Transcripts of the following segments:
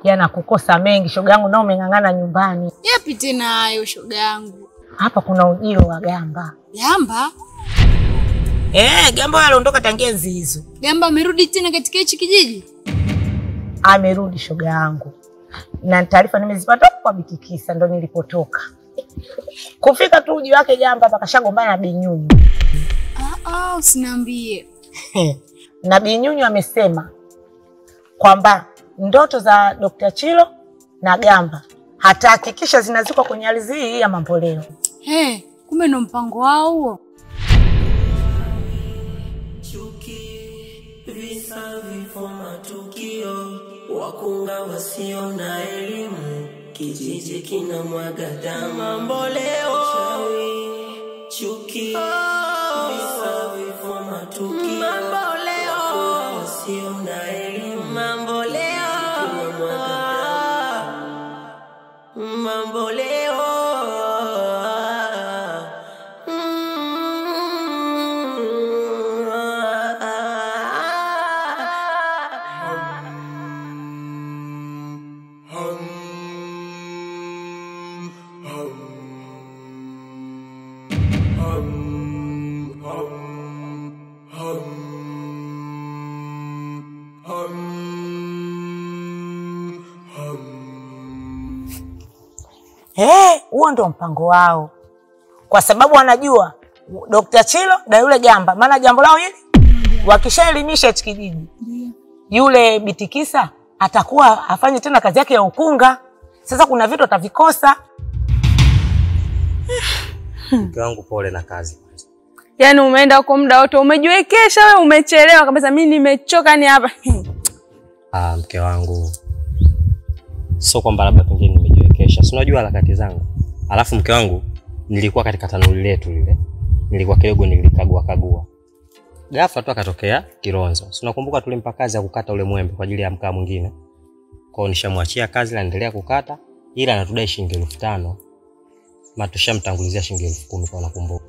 yana kukosa mengi shoga yangu, nao umeng'ang'ana nyumbani. Yapi tena hayo shoga yangu? Hapa kuna ujio wa Gamba. Gamba? Gamba aliondoka tangia enzi hizo. Gamba amerudi tena katika hichi kijiji? Amerudi shoga yangu. Na taarifa nimezipata kwa Bitikisa ndo nilipotoka. Kufika tu ujio wake Gamba hapa kashagombana na Binyunyu. Usiniambie. Na Binyunyu amesema kwamba ndoto za Dr. Chilo na Gamba hatahakikisha zinazikwa kwenye ardhi hii ya Mamboleo. Kumbe ndo mpango wao huo. Visa vifo matukio, wakunga wasio na elimu, kijiji kina mwaga damu. Mamboleo, chawi, chuki, visa vifo matukio, Mamboleo, wakunga wasio na elimu, Mamboleo, kina mwaga damu. Mamboleo. Huo ndo mpango wao. Kwa sababu wanajua Dr. Chilo na yule Gamba, maana jambo lao hili wakishaelimisha hichi kijiji. Yule Bitikisa atakuwa afanye tena kazi yake ya ukunga. Sasa kuna vitu atavikosa. Mke wangu pole na kazi. Yaani umeenda huko muda wote umejiwekesha wewe, umechelewa kabisa, mimi nimechoka ni hapa. Mke wangu. Sio kwamba labda pengine nimejiwekesha. Si unajua harakati zangu. Alafu mke wangu nilikuwa katika tanuri letu lile. Nilikuwa kidogo nilikagua. Ghafla tu akatokea Kironzo. Si unakumbuka tulimpa kazi ya kukata ule mwembe kwa ajili ya mkaa mwingine. Kwa hiyo nishamwachia kazi na endelea kukata, ila anatudai shilingi 5,000. Tushamtangulizia shilingi 10,000 kwa nakumbuka.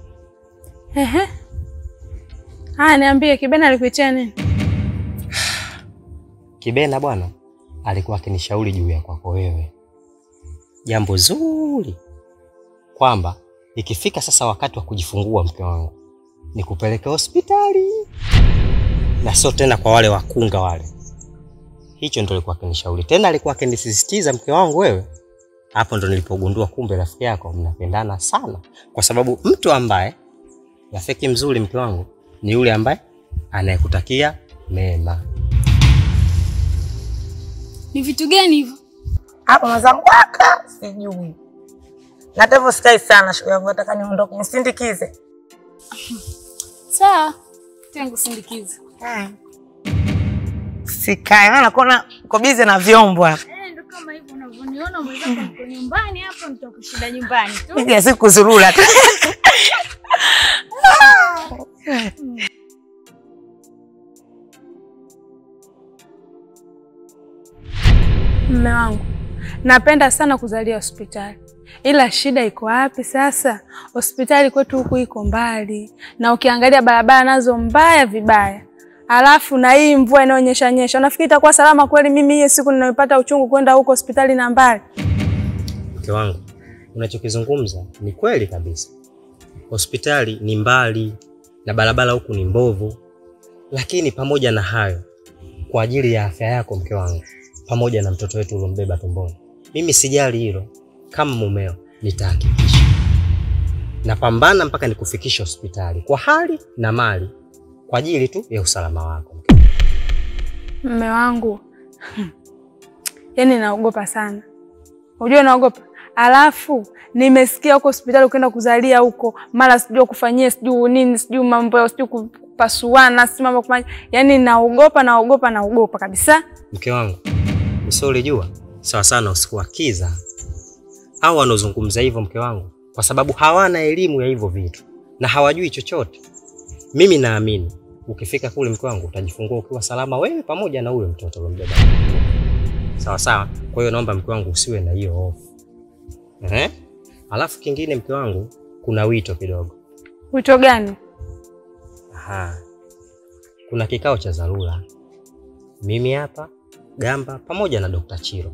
Niambie Kibena alikuitia nini? Kibena bwana alikuwa akinishauri juu ya kwako wewe. Jambo zuri kwamba ikifika sasa wakati wa kujifungua mke wangu nikupeleke hospitali na sio tena kwa wale wakunga wale. Hicho ndo alikuwa akinishauri. Tena alikuwa akinisisitiza mke wangu wewe. Hapo ndo nilipogundua kumbe rafiki yako mnapendana sana, kwa sababu mtu ambaye rafiki mzuri mke wangu ni yule ambaye anayekutakia mema. Ni vitu gani hivyo? Hapo mazangu waka sijui. Na hivyo sikai sana shoga yangu, nataka niondoke nisindikize. Sawa, tengu sindikize. Sikai, maana kuna uko busy na vyombo hapa. Ndio kama hivyo unavyoniona umezaka uko nyumbani hapo, nitakushida nyumbani tu. Nije siku kuzurura tu. Mume wangu, napenda sana kuzalia hospitali. Ila shida iko wapi sasa? Hospitali kwetu huku iko mbali. Na ukiangalia barabara nazo mbaya vibaya. Alafu na hii mvua inaonyesha. Unafikiri itakuwa salama kweli mimi hiyo siku ninayopata uchungu kwenda huko hospitali na mbali? Mke wangu, unachokizungumza ni kweli kabisa. Hospitali ni mbali na barabara huku ni mbovu. Lakini pamoja na hayo, kwa ajili ya afya yako mke wangu, pamoja na mtoto wetu ulombeba tumboni, mimi sijali hilo. Kama mumeo nitahakikisha napambana mpaka nikufikisha hospitali kwa hali na mali, kwa ajili tu ya usalama wako. Mume wangu, yaani naogopa sana. Unajua naogopa? Alafu nimesikia huko hospitali ukienda kuzalia huko, mara sijui kufanyia sijui nini, sijui mambo ya sijui kupasuana, si mambo kufanya. Yaani naogopa kabisa. Mke wangu, usiolijua sawa sana usikuwa kiza. Hao wanozungumza hivyo mke wangu kwa sababu hawana elimu ya hivyo vitu na hawajui chochote. Mimi naamini ukifika kule mke wangu utajifungua ukiwa salama wewe pamoja na huyo mtoto ulimbeba. Sawa sawa. Kwa hiyo naomba mke wangu usiwe na hiyo hofu. Alafu kingine mke wangu, kuna wito kidogo. Wito gani? Kuna kikao cha dharura. Mimi hapa, Gamba pamoja na Dr. Chilo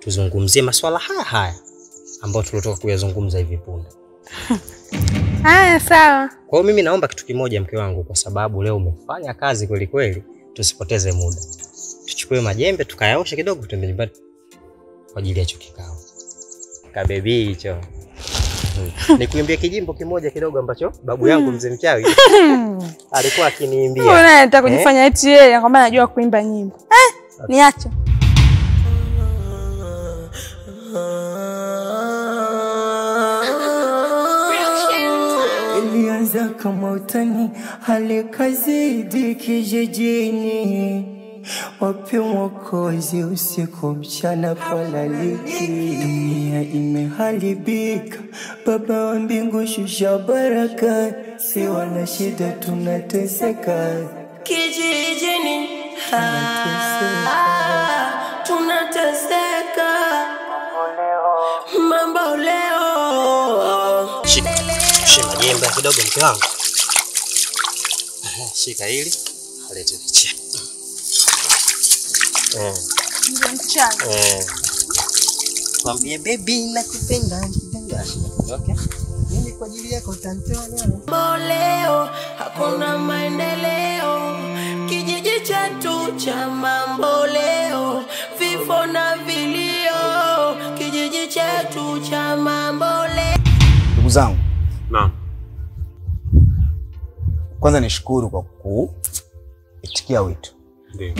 tuzungumzie masuala haya ambayo tulotoka kuyazungumza hivi punde. Haya, sawa. Kwa hiyo mimi naomba kitu kimoja mke wangu, kwa sababu leo umefanya kazi kweli kweli, tusipoteze muda. Tuchukue majembe tukayaoshe kidogo, tuende nyumbani kwa ajili ya kikao. Kabebi hicho. Nikuimbie kijimbo kimoja kidogo ambacho babu yangu mzee mchawi alikuwa akiniimbia. Wewe unataka kujifanya eti yeye kwamba anajua kuimba nyimbo. Niache. Ilianza kama utani, hali kazidi kijijini. Wapi mwokozi usiku mchana palaliki. Dunia imeharibika, Baba wa mbingu shusha baraka. Si wana shida tunateseka kijijini, tunateseka mambo leo. Shika jembe kidogo mke wangu. Shika hili, alete licha. Kwambie baby nakupenda. Okay? Mimi kwa ajili yako tantoa leo. Hakuna maendeleo kijiji chetu cha mambo leo. Vifo na vilio kijiji chetu cha mambo leo. Ndugu zangu. Naam. Kwanza nishukuru kwa kuitikia wito. Ndio.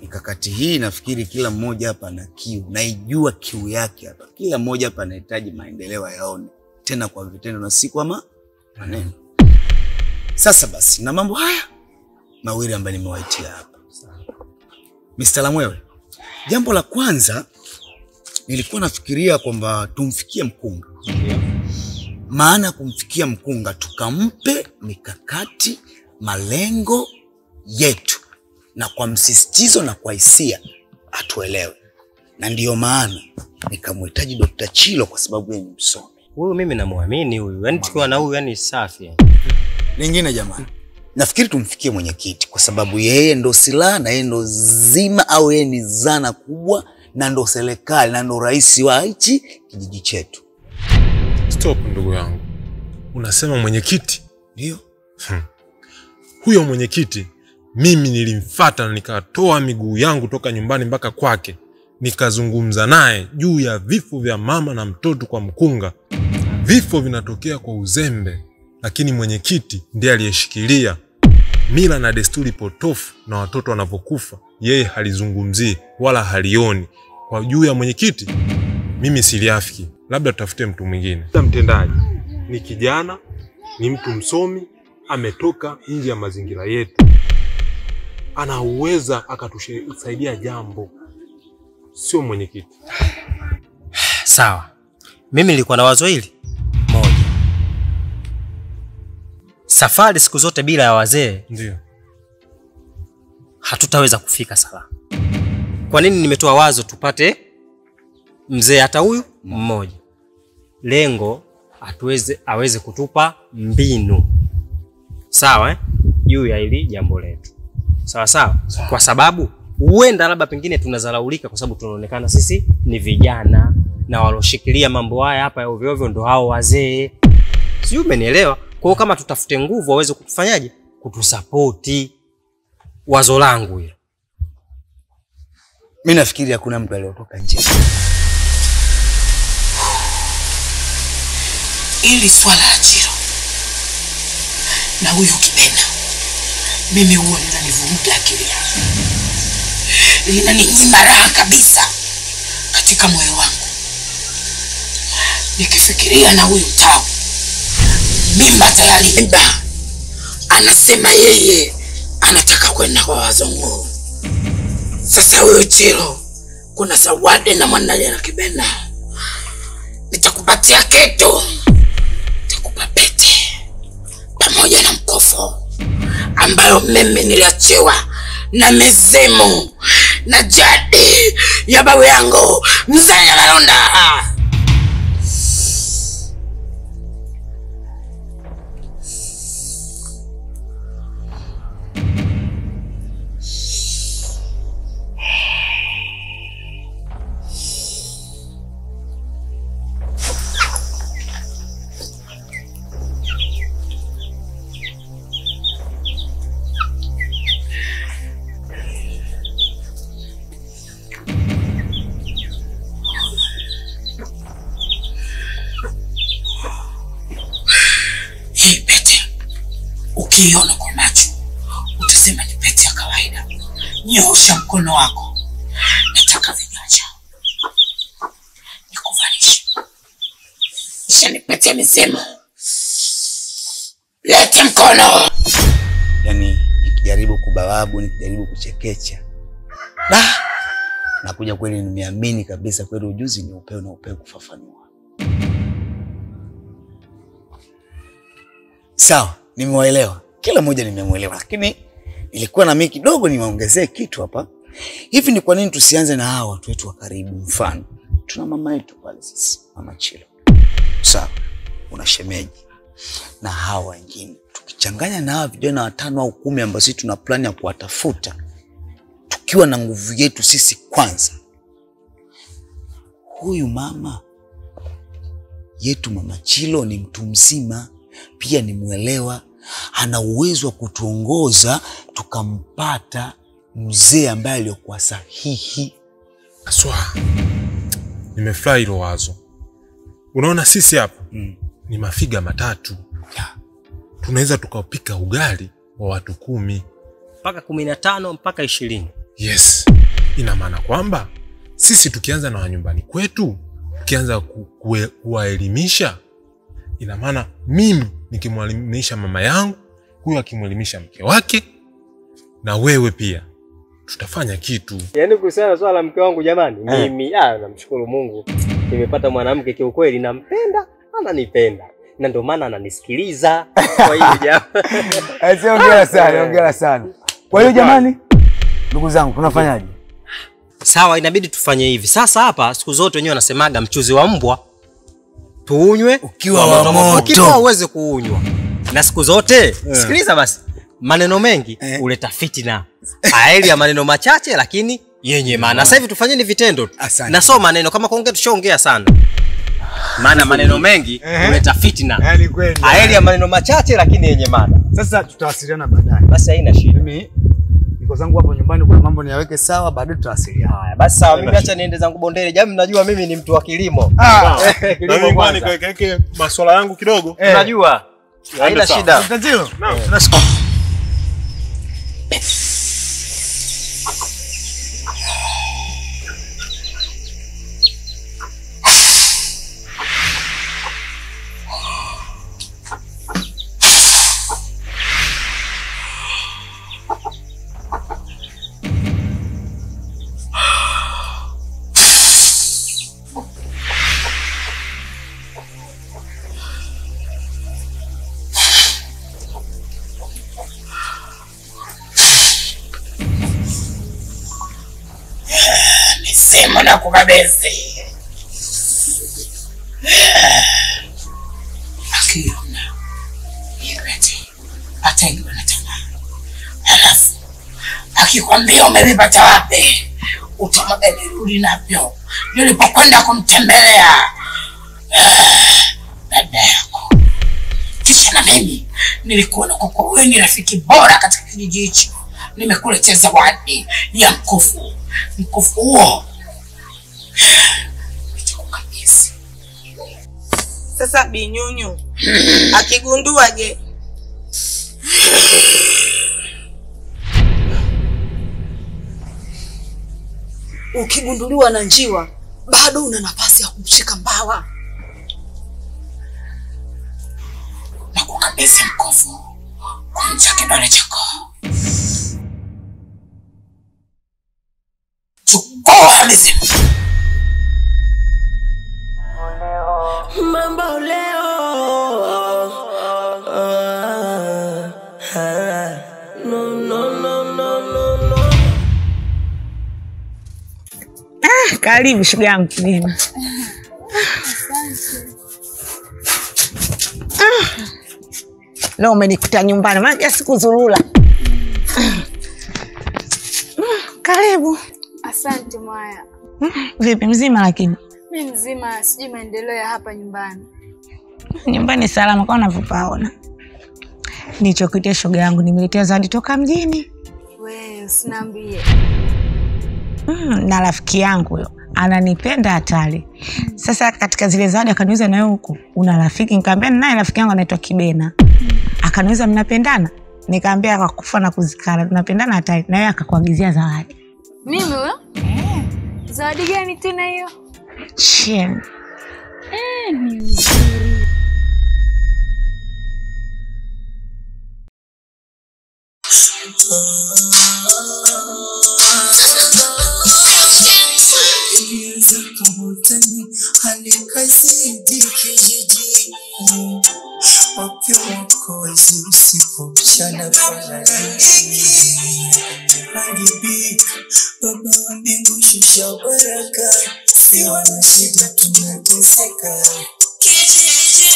Mikakati hii nafikiri kila mmoja hapa ana kiu, naijua kiu yake hapa. Kila mmoja hapa anahitaji maendeleo yaone, tena kwa vitendo na si kwa maneno. Sasa basi, na mambo haya mawili ambayo nimewaitia hapa. Mr. Lamwewe, jambo la kwanza nilikuwa nafikiria kwamba tumfikie mkunga. Maana kumfikia mkunga tukampe mikakati, malengo yetu, na kwa msisitizo na kwa hisia atuelewe. Na ndiyo maana nikamhitaji Dr. Chilo kwa sababu yeye ni msomi. Huyu mimi namuamini huyu. Yaani tukiwa na huyu yani safi. Lingine jamani, nafikiri tumfikie mwenyekiti kwa sababu yeye ndo silaha na yeye ndo zima au yeye ni zana kubwa na ndo serikali na ndo rais wa hichi kijiji chetu. Stop ndugu yangu. Unasema mwenyekiti? Ndio. Huyo mwenyekiti mimi nilimfuata na nikatoa miguu yangu toka nyumbani mpaka kwake. Nikazungumza naye juu ya vifo vya mama na mtoto kwa mkunga. Vifo vinatokea kwa uzembe, lakini mwenyekiti ndiye aliyeshikilia mila na desturi potofu, na watoto wanavyokufa yeye halizungumzii wala halioni. Kwa juu ya mwenyekiti mimi siliafiki, labda tutafute mtu mwingine. Mtendaji ni kijana, ni mtu msomi, ametoka nje ya mazingira yetu, anaweza akatusaidia jambo, sio mwenyekiti. Sawa. Mimi nilikuwa na wazo hili moja. Safari siku zote bila ya wazee ndio hatutaweza kufika salama. Kwa nini nimetoa wazo tupate mzee hata huyu mmoja? Lengo aweze kutupa mbinu. Sawa juu ya hili jambo letu. Sawa. Kwa sababu huenda labda pengine tunazalaulika kwa sababu tunaonekana sisi ni vijana, na waloshikilia mambo haya hapa ovyo ovyo ndo hao wazee. Sio, umenielewa? Kwa hiyo kama tutafute nguvu waweze kutufanyaje? Kutusapoti. Wazo langu hilo. Mimi nafikiri hakuna mtu aliyotoka nje. Ili swala la Chilo na huyu Kibena, mimi huwa linanivuruga akili yangu, linaninyima raha kabisa katika moyo wangu. Nikifikiria na huyu Tao, mimba tayari mimba, anasema yeye anataka kwenda kwa wazungu. Sasa huyu Chilo, kuna zawadi na mwandalia na Kibena, nitakupatia keto, nitakupa pete pamoja na mkofo ambayo mimi niliachiwa na mizimu na jadi ya babu yangu Mzee Nyalonda. Ukiona kwa macho utasema ni pete ya kawaida. Nyosha mkono wako. Nataka viganja. Nikuvalishe. Kisha ni pete ya misemo. Lete mkono. Yaani nikijaribu kubawabu, nikijaribu kuchekecha. Nakuja kweli nimeamini kabisa kweli ujuzi ni upeo na upeo kufafanua. Sawa, nimewaelewa. Kila mmoja nimemuelewa, lakini ilikuwa na mimi kidogo nimeongezea kitu hapa. Hivi ni kwa nini tusianze na hawa watu wetu wa karibu? Mfano, tuna mama yetu pale sisi, Mama Chilo. Sawa, una shemeji na hawa wengine. Tukichanganya na hawa vijana 5 au 10 ambao sisi tuna plan ya kuwatafuta, tukiwa na nguvu yetu sisi kwanza. Huyu mama yetu Mama Chilo ni mtu mzima, pia ni muelewa, ana uwezo wa kutuongoza tukampata mzee ambaye aliyokuwa sahihi. Aswa. Nimefurahi hilo wazo. Unaona sisi hapa ni mafiga matatu. Tunaweza tukapika ugali wa watu 10 mpaka 15 mpaka 20. Yes. Ina maana kwamba sisi tukianza na nyumbani kwetu, tukianza kuwaelimisha, ina maana mimi nikimwelimisha mama yangu, huyu akimwelimisha mke wake, na wewe pia tutafanya kitu. Yaani kuhusiana swala la mke wangu jamani, mimi namshukuru Mungu. Nimepata mwanamke kiukweli nampenda, ananipenda. Na ndio maana ananisikiliza. Kwa hiyo jamani. Hongera sana. Kwa hiyo jamani, ndugu zangu, tunafanyaje? Sawa, inabidi tufanye hivi. Sasa hapa siku zote wenyewe wanasemaga mchuzi wa mbwa tuunywe ukiwa wa moto. Ukiwa uweze kuunywa. Na siku zote, sikiliza basi. Maneno mengi huleta fitina. Aheri ya maneno machache lakini yenye maana. Sasa hivi tufanyeni vitendo. Na sio maneno kama kuongea tushaongea sana. Maana maneno mengi huleta fitina. Yaani kweli. Aheri ya maneno machache lakini yenye maana. Sasa tutawasiliana baadaye. Basi haina shida. Mimi niko zangu hapo nyumbani, kuna mambo niyaweke sawa, baadaye tutawasiliana. Haya, basi sawa, mimi acha niende zangu bondeni. Jamani, mnajua mimi ni mtu wa kilimo. Kilimo kwani kaweke masuala yangu kidogo. Unajua? Haina shida. Tatizo? Tunashukuru. Sema na kukabezi. Akiona yepete ataingiwa na tamaa. Halafu akikwambia umevipata wapi, utamwaga nirudi navyo nilipokwenda kumtembelea dada yako. Kisha na mimi nilikuona kwa wewe ni rafiki bora katika kijiji hicho. Nimekuletea zawadi ya mkufu. Mkufu huo nitakukabidhi. Sasa Binyunyu akigundua je? Ukigunduliwa na njiwa bado una nafasi ya kumshika mbawa. Nakukabidhi mkufu kwanza kidole chako. Chukua mizimu. Mambo leo. No. Karibu shuga yangu Neema. Leo umenikuta nyumbani, maana sikuzurura. Karibu. Asante Mwaya. Vipi mzima lakini? Mimi mzima, sijui maendeleo ya hapa nyumbani. Nyumbani salama kama unavyopaona. Nilichokuitia shoga yangu, nimeletea zawadi toka mjini. Wewe usiniambie. Na rafiki yangu huyo ananipenda hatari. Sasa katika zile zawadi akaniuliza na wewe huko una rafiki? Nikamwambia naye rafiki yangu anaitwa Kibena. Akaniuliza mnapendana? Nikamwambia kwa kufa na kuzikana tunapendana hatari, na yeye akakuagizia zawadi. Mimi huyo? Zawadi gani tena hiyo? Chain. Ni nzuri. Baba wa mbingu shusha baraka, si wana shida tunateseka. Kijiji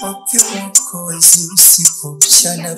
wakiwa kwa usiku mchana.